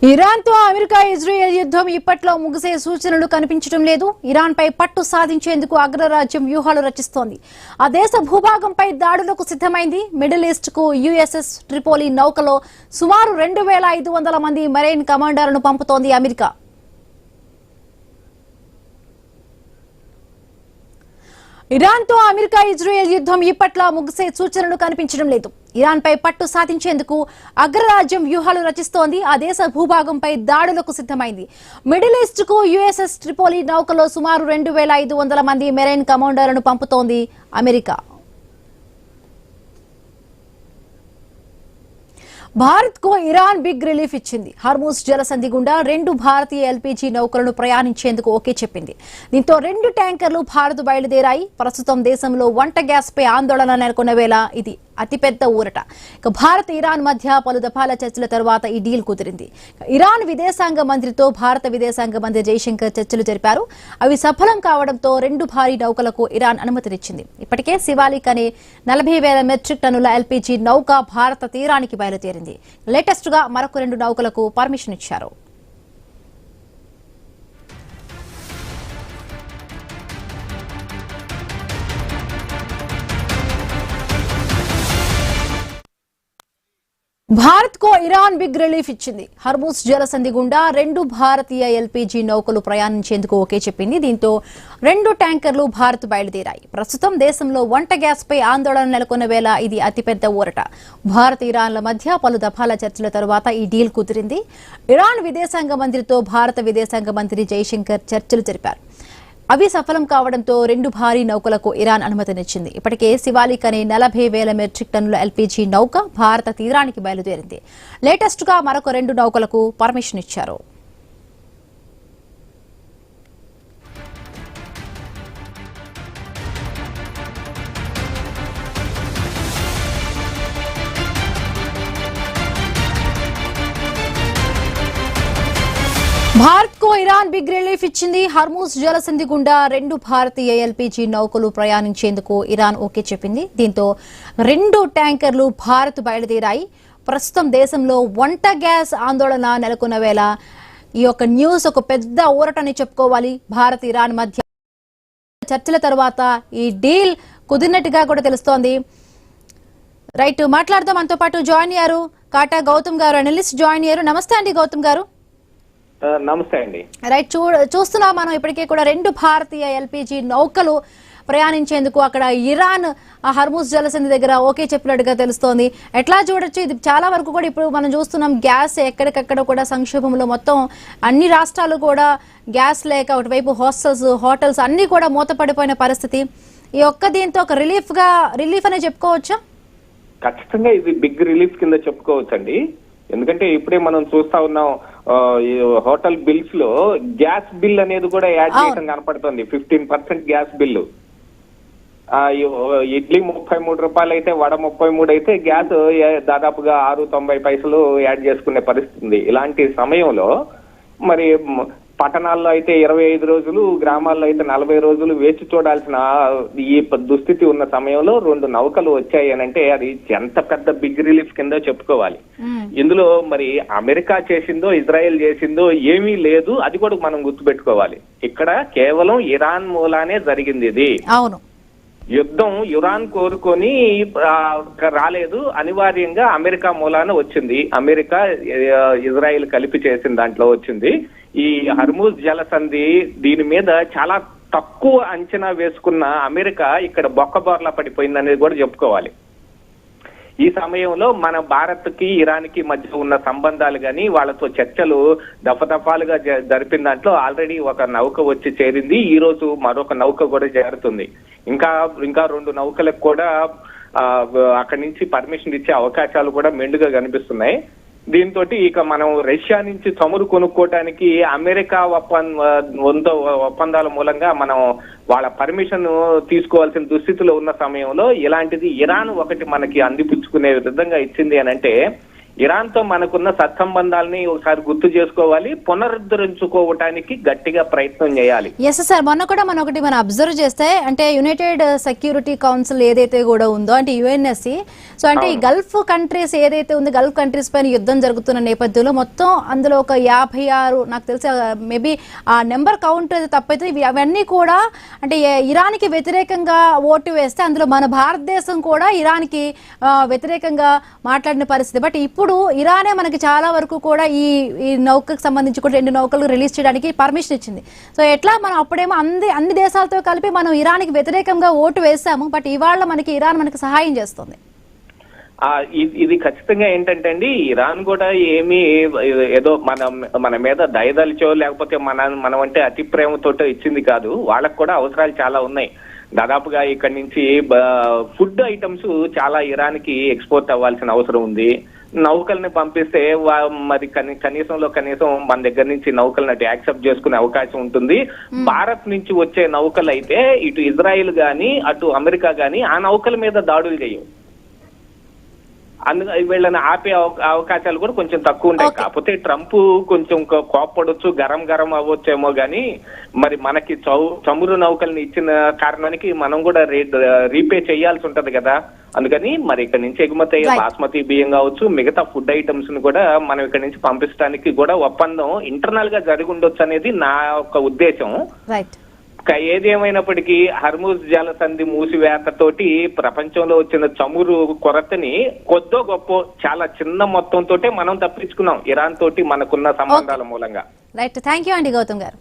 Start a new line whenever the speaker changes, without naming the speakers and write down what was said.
Iran తో America Israel యుద్ధం ఇప్పట్లో ముగిసే సూచనలు కనిపించడం లేదు. ఇరాన్ పై పట్టు సాధించేందుకు అగ్రరాజ్యం వ్యూహాలు రచిస్తోంది. ఆ దేశ భూభాగంపై దాడులకు సిద్ధమైంది. మిడిల్ ఈస్ట్ కు యుఎస్ఎస్ ట్రిపోలి నౌకలో సుమారు 2500 మంది మెరైన్ కమాండర్లను పంపుతోంది అమెరికా. ఇరాన్ తో అమెరికా ఇజ్రాయెల్ యుద్ధం ఇప్పట్లో ముగిసే సూచనలు కనిపించడం లేదు. ఇరాన్ పై పట్టు సాధించేందుకు అగ్రరాజ్యం వ్యూహాలు రచిస్తోంది. ఆ దేశ భూభాగంపై దాడులకు సిద్ధమైంది. మిడిల్ ఈస్ట్ కు యుఎస్ఎస్ ట్రిపోలి నౌకలో సుమారు 2500 మంది మెరైన్ కమాండర్లను పంపుతోంది అమెరికా. భారత్ కు ఇరాన్ బిగ్ రిలీఫ్ ఇచ్చింది. హర్మూజ్ జలసంధి గుండా 2 భారతీయ ఎల్పీజీ నౌకలను ప్రయాణించేందుకు ఓకే చెప్పింది. దీంతో 2 ట్యాంకర్లు భారత్ బయలుదేరాయి. ప్రస్తుతం దేశంలో వంట గ్యాస్ పై ఆందోళన నెలకొన్న వేళ ఇది అతిపెద్ద ఊరట. ఇక భారత్ ఇరాన్ మధ్య పలు దఫాల చర్చల తర్వాత ఈ డీల్ కుదిరింది. ఇరాన్ విదేశాంగ మంత్రితో భారత విదేశాంగ మంత్రి జైశంకర్ చర్చలు జరిపారు. అవి సఫలం కావడంతో 2 భారీ నౌకలకు ఇరాన్ అనుమతినిచ్చింది. ఇప్పటికే శివాలిక్ అనే 40,000 మెట్రిక్ టన్నుల ఎల్పీజీ నౌక భారత తీరానికి బయలుదేరింది. లేటెస్ట్ గా మరొక 2 నౌకలకు పర్మిషన్ ఇచ్చారు. భారత్ కు ఇరాన్ బిగ్ రిలీఫ్ ఇచ్చింది. హర్మూజ్ జలసంధి గుండా 2 భారతీయ ఎల్పీజీ నౌకలు ప్రయాణించేందుకు ఓకే చెప్పింది. దీంతో 2 ట్యాంకర్లు భారత్ బయలుదేరాయి. ప్రస్తుతం దేశంలో వంట గ్యాస్ పై ఆందోళన నెలకొన్న వేళ ఇది అతిపెద్ద ఊరట. భారత్ ఇరాన్ల మధ్య పలు దఫాల చర్చల తర్వాత ఈ డీల్ కుదిరింది. ఇరాన్ విదేశాంగ మంత్రితో భారత విదేశాంగ మంత్రి జైశంకర్ చర్చలు జరిపారు. అవి సఫలం కావడంతో 2 భారీ నౌకలకు ఇరాన్ అనుమతినిచ్చింది. ఇప్పటికే శివాలిక్ అనే 40,000 మెట్రిక్ టన్నుల ఎల్పీజీ నౌక భారత తీరానికి బయలుదేరింది. లేటెస్ట్ గా మరొక 2 నౌకలకు పర్మిషన్ ఇచ్చారు. భారత్ కు ఇరాన్ బిగ్ రిలీఫ్ ఇచ్చింది. హర్మూజ్ జలసంధి గుండా 2 భారతీయ ఎల్పీజీ నౌకలు ప్రయాణించేందుకు ఇరాన్ ఓకే చెప్పింది. దీంతో 2 ట్యాంకర్లు భారత్ బయలుదేరాయి. ప్రస్తుతం దేశంలో వంట గ్యాస్ ఆందోళన నెలకొన్న వేళ ఈ యొక్క న్యూస్ ఒక పెద్ద ఊరటని చెప్పుకోవాలి. భారత్ ఇరాన్ మధ్య చర్చల తర్వాత ఈ డీల్ కుదిరినట్టుగా కూడా తెలుస్తోంది. రైట్, మాట్లాడదాం. మనతో పాటు జాయిన్ అయ్యారు కాటా గౌతమ్ గారు, అనలిస్ట్ జాయిన్ అయ్యారు. నమస్తే అండి గౌతమ్ గారు.
నమస్తే అండి.
రైట్, చూస్తున్నాం మనం ఇప్పటికే కూడా 2 భారతీయ ఎల్పీజీ నౌకలు ప్రయాణించేందుకు అక్కడ ఇరాన్ హర్మూజ్ జలసంధి దగ్గర ఓకే చెప్పినట్టుగా తెలుస్తోంది. ఎట్లా చూడొచ్చు, ఇది చాలా వరకు కూడా ఇప్పుడు మనం చూస్తున్నాం గ్యాస్ ఎక్కడికక్కడ కూడా సంక్షోభంలో మొత్తం అన్ని రాష్ట్రాలు కూడా గ్యాస్ లేక ఒకటివైపు హోటల్స్ అన్ని కూడా మూతపడిపోయిన పరిస్థితి. ఈ ఒక్క దీంతో ఒక రిలీఫ్ అనే చెప్పుకోవచ్చా?
ఖచ్చితంగా ఇది బిగ్ రిలీఫ్ కింద చెప్పుకోవచ్చండి. ఎందుకంటే ఇప్పుడే మనం చూస్తా ఉన్నాం హోటల్ బిల్స్ లో గ్యాస్ బిల్ అనేది కూడా యాడ్ చేయడం కనపడుతుంది. 15% గ్యాస్ బిల్లు. ఇడ్లీ 33 రూపాయలు అయితే, వడ 33 అయితే గ్యాస్ దాదాపుగా 6.90 పైసలు యాడ్ చేసుకునే పరిస్థితి ఉంది. ఇలాంటి సమయంలో మరి పట్టణాల్లో అయితే 25 రోజులు, గ్రామాల్లో అయితే 40 రోజులు వేచి చూడాల్సిన ఈ దుస్థితి ఉన్న సమయంలో 2 నౌకలు వచ్చాయి అని అంటే అది ఎంత పెద్ద బిగ్ రిలీఫ్ కింద చెప్పుకోవాలి. ఇందులో మరి అమెరికా చేసిందో ఇజ్రాయెల్ చేసిందో ఏమీ లేదు, అది కూడా మనం గుర్తుపెట్టుకోవాలి. ఇక్కడ కేవలం ఇరాన్ మూలానే జరిగింది ఇది.
అవును,
యుద్ధం ఇరాన్ కోరుకొని రాలేదు, అనివార్యంగా అమెరికా మూలాన వచ్చింది. అమెరికా ఇజ్రాయెల్ కలిపి చేసిన దాంట్లో వచ్చింది. ఈ హర్మూజ్ జలసంధి దీని మీద చాలా తక్కువ అంచనా వేసుకున్న అమెరికా ఇక్కడ బొక్కబోర్లా పడిపోయింది అనేది కూడా చెప్పుకోవాలి. ఈ సమయంలో మన భారత్ కి ఇరాన్ కి మధ్య ఉన్న సంబంధాలు గాని వాళ్ళతో చర్చలు దఫాలుగా జరిపిన దాంట్లో ఆల్రెడీ ఒక నౌక వచ్చి చేరింది. ఈ రోజు మరొక నౌక కూడా చేరుతుంది. ఇంకా 2 నౌకలకు కూడా అక్కడి నుంచి పర్మిషన్ ఇచ్చే అవకాశాలు కూడా మెండుగా కనిపిస్తున్నాయి. దీంతో ఇక మనం రష్యా నుంచి చమురు కొనుక్కోవటానికి అమెరికా ఒప్పందాల మూలంగా మనం వాళ్ళ పర్మిషన్ తీసుకోవాల్సిన దుస్థితిలో ఉన్న సమయంలో ఇలాంటిది ఇరాన్ ఒకటి మనకి అందిపుచ్చుకునే విధంగా ఇచ్చింది అని అంటే ఇరాన్ తో మనకున్న సత్సంబంధాలని ఒకసారి గుర్తు చేసుకోవాలి, పునరుద్ధరించుకోవటానికి గట్టిగా ప్రయత్నం చేయాలి.
ఎస్ సార్, మొన్న కూడా మనం ఒకటి అబ్జర్వ్ చేస్తే అంటే యునైటెడ్ సెక్యూరిటీ కౌన్సిల్ ఏదైతే కూడా ఉందో అంటే యుఎన్ఎస్సి, సో అంటే ఈ గల్ఫ్ కంట్రీస్ ఏదైతే ఉంది, గల్ఫ్ కంట్రీస్ పైన యుద్ధం జరుగుతున్న నేపథ్యంలో మొత్తం అందులో ఒక 56 నాకు తెలిసి మేబీ ఆ నెంబర్ కౌంట్ తప్పైతే అవన్నీ కూడా అంటే ఇరాన్కి వ్యతిరేకంగా ఓటు వేస్తే అందులో మన భారతదేశం కూడా ఇరాన్కి వ్యతిరేకంగా మాట్లాడిన పరిస్థితి. బట్ ఇప్పుడు ఇరానే మనకి చాలా వరకు కూడా ఈ నౌకకు సంబంధించి కూడా 2 నౌకలు రిలీజ్ చేయడానికి పర్మిషన్ ఇచ్చింది. సో ఎట్లా మనం అప్పుడేమో అన్ని దేశాలతో కలిపి మనం ఇరాన్కి వ్యతిరేకంగా ఓటు వేసాము, బట్ ఇవాళ మనకి ఇరాన్ మనకి సహాయం చేస్తుంది.
ఇది ఖచ్చితంగా ఏంటంటే అండి, ఇరాన్ కూడా ఏమీ ఏదో మన మీద దయదలిచో లేకపోతే మనం అంటే అతి ప్రేమతోటో ఇచ్చింది కాదు. వాళ్ళకు కూడా అవసరాలు చాలా ఉన్నాయి. దాదాపుగా ఇక్కడ నుంచి ఫుడ్ ఐటమ్స్ చాలా ఇరాన్కి ఎక్స్పోర్ట్ అవ్వాల్సిన అవసరం ఉంది. నౌకల్ని పంపిస్తే మరి కనీసం మన దగ్గర నుంచి నౌకలను యాక్సెప్ట్ చేసుకునే అవకాశం ఉంటుంది. భారత్ నుంచి వచ్చే నౌకలు అయితే ఇటు ఇజ్రాయిల్ గాని అటు అమెరికా గాని ఆ నౌకల మీద దాడులు చేయవు. అందుకని వీళ్ళని ఆపే అవకాశాలు కూడా కొంచెం తక్కువ ఉంటాయి. కాకపోతే ట్రంప్ కొంచెం కోప్పడొచ్చు, గరం అవ్వచ్చేమో గానీ మరి మనకి చమురు నౌకల్ని ఇచ్చిన కారణానికి మనం కూడా రీపే చేయాల్సి ఉంటది కదా. అందుకని మరి ఇక్కడ నుంచి ఎగుమతి అయ్యే బాస్మతి బియ్యం కావచ్చు, మిగతా ఫుడ్ ఐటమ్స్ ని కూడా మనం ఇక్కడ నుంచి పంపించడానికి కూడా ఒప్పందం ఇంటర్నల్ గా జరిగి ఉండొచ్చు అనేది నా యొక్క ఉద్దేశం. ఏది ఏమైనప్పటికీ హర్ముజ్ జలసంధి మూసివేతతోటి ప్రపంచంలో వచ్చిన చమురు కొరతని కొద్దో గొప్ప చాలా చిన్న మొత్తంతో మనం తప్పించుకున్నాం ఇరాన్ తోటి మనకున్న సంబంధాల మూలంగా.
రైట్, థ్యాంక్ యూ అండి గౌతమ్ గారు.